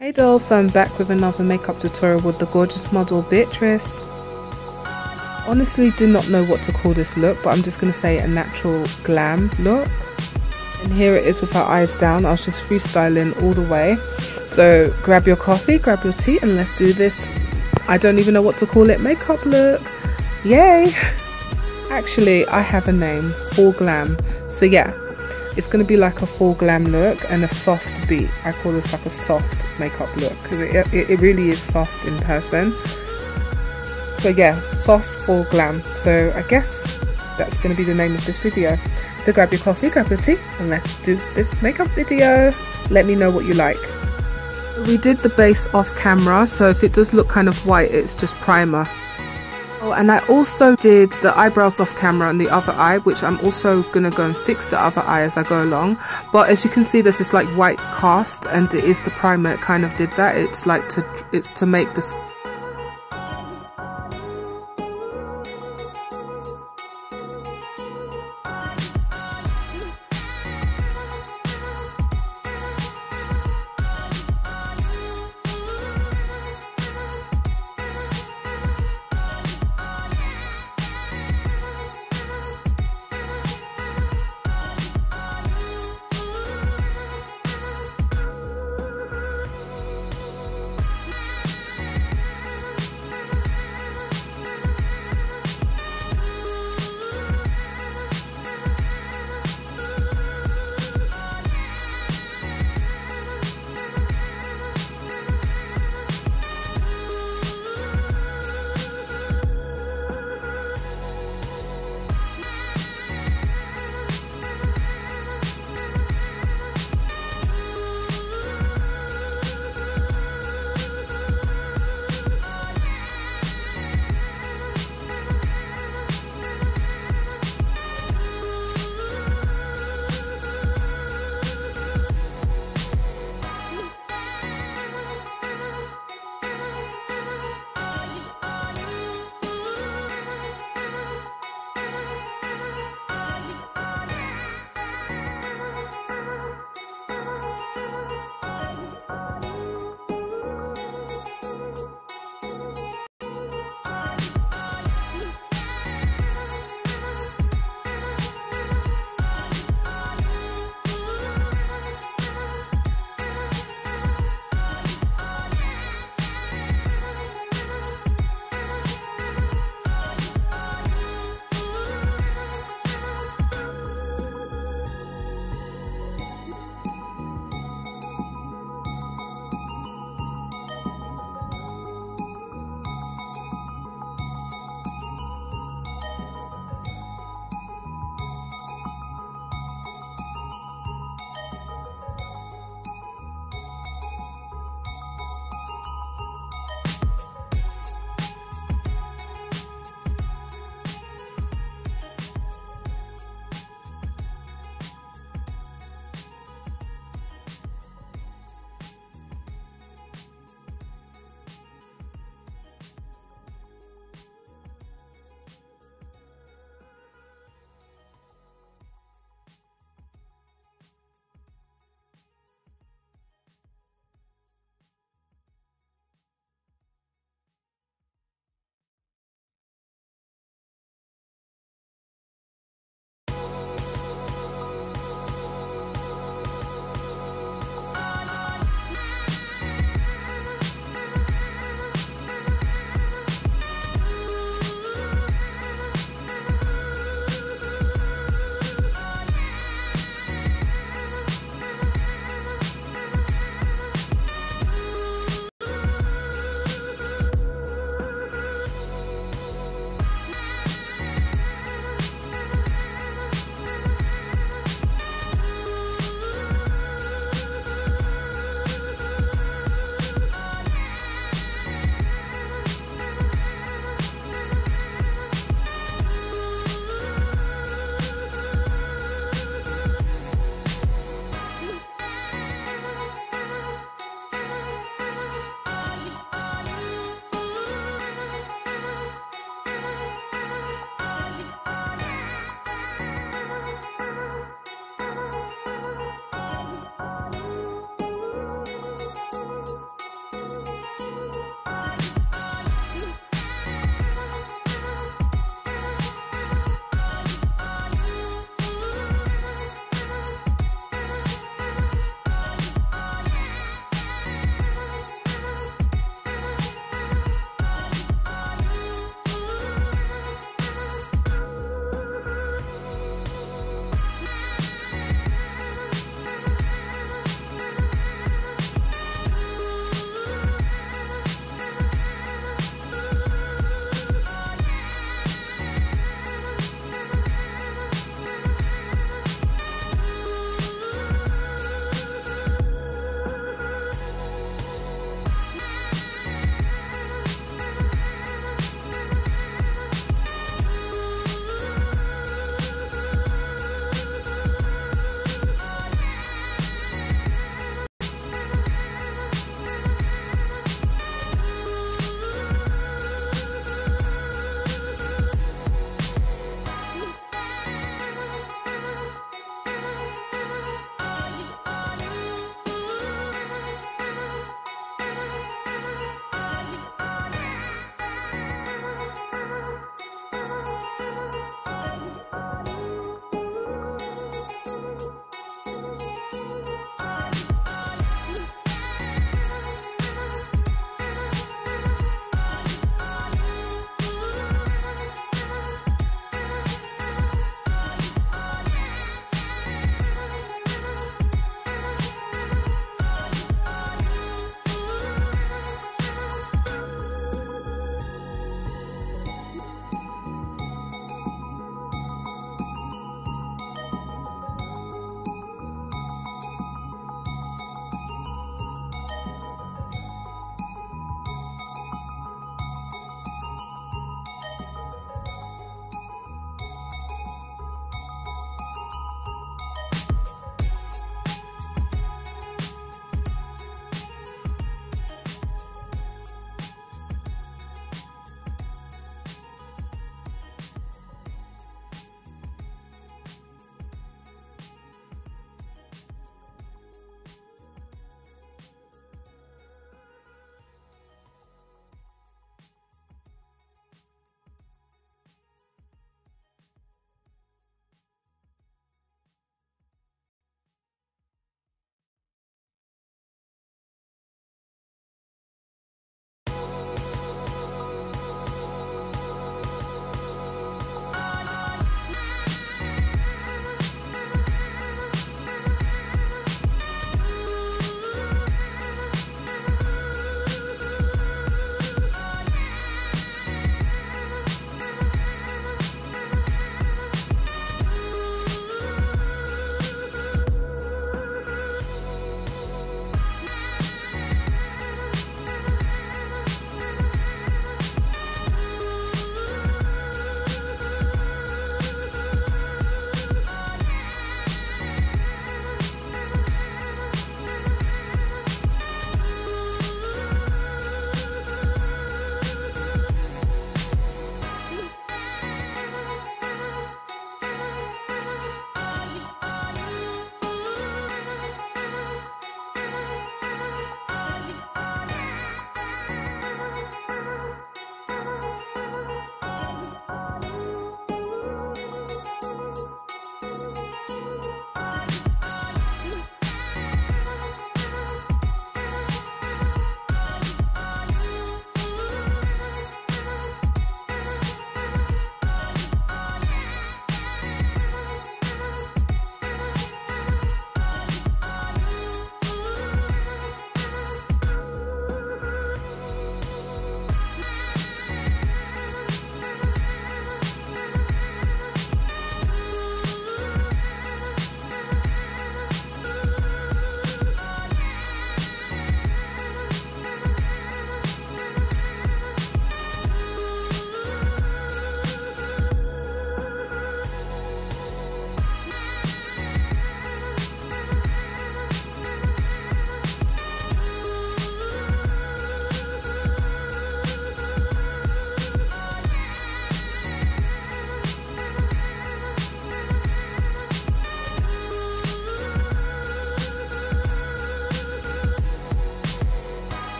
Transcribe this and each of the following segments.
Hey dolls, so I'm back with another makeup tutorial with the gorgeous model Beatrice. Honestly do not know what to call this look, but I'm just going to say a natural glam look. And here it is with her eyes down. I was just freestyling all the way. So grab your coffee, grab your tea, and let's do this, I don't even know what to call it, makeup look. Yay! Actually, I have a name, Full Glam. So yeah, it's going to be like a full glam look and a soft beat. I call this like a soft makeup look because it really is soft in person. So yeah, soft full glam. So I guess that's going to be the name of this video. So grab your coffee, grab your tea, and let's do this makeup video. Let me know what you like. We did the base off camera, so if it does look kind of white, it's just primer. Oh, and I also did the eyebrows off camera and the other eye, which I'm also gonna go and fix the other eye as I go along. But as you can see, this is like white cast, and it is the primer. It kind of did that. It's like it's to make this.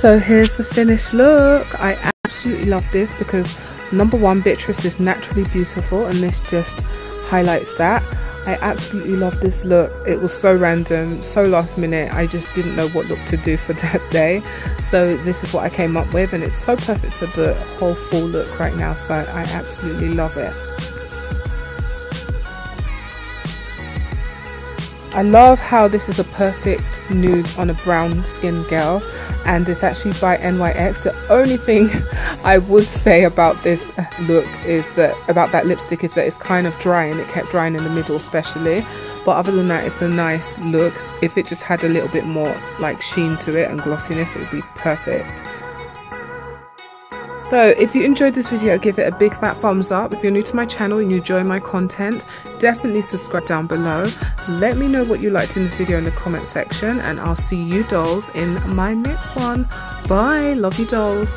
So here's the finished look. I absolutely love this because number one, Beatrice is naturally beautiful and this just highlights that. I absolutely love this look. It was so random, so last minute. I just didn't know what look to do for that day. So this is what I came up with and it's so perfect for the whole fall look right now. So I absolutely love it. I love how this is a perfect nude on a brown skin girl and it's actually by NYX. The only thing I would say about this look is that about that lipstick is that it's kind of dry and it kept drying in the middle especially, but other than that it's a nice look. If it just had a little bit more like sheen to it and glossiness, it would be perfect. So if you enjoyed this video, give it a big fat thumbs up. If you're new to my channel and you enjoy my content, definitely subscribe down below. Let me know what you liked in this video in the comment section and I'll see you dolls in my next one. Bye, love you dolls.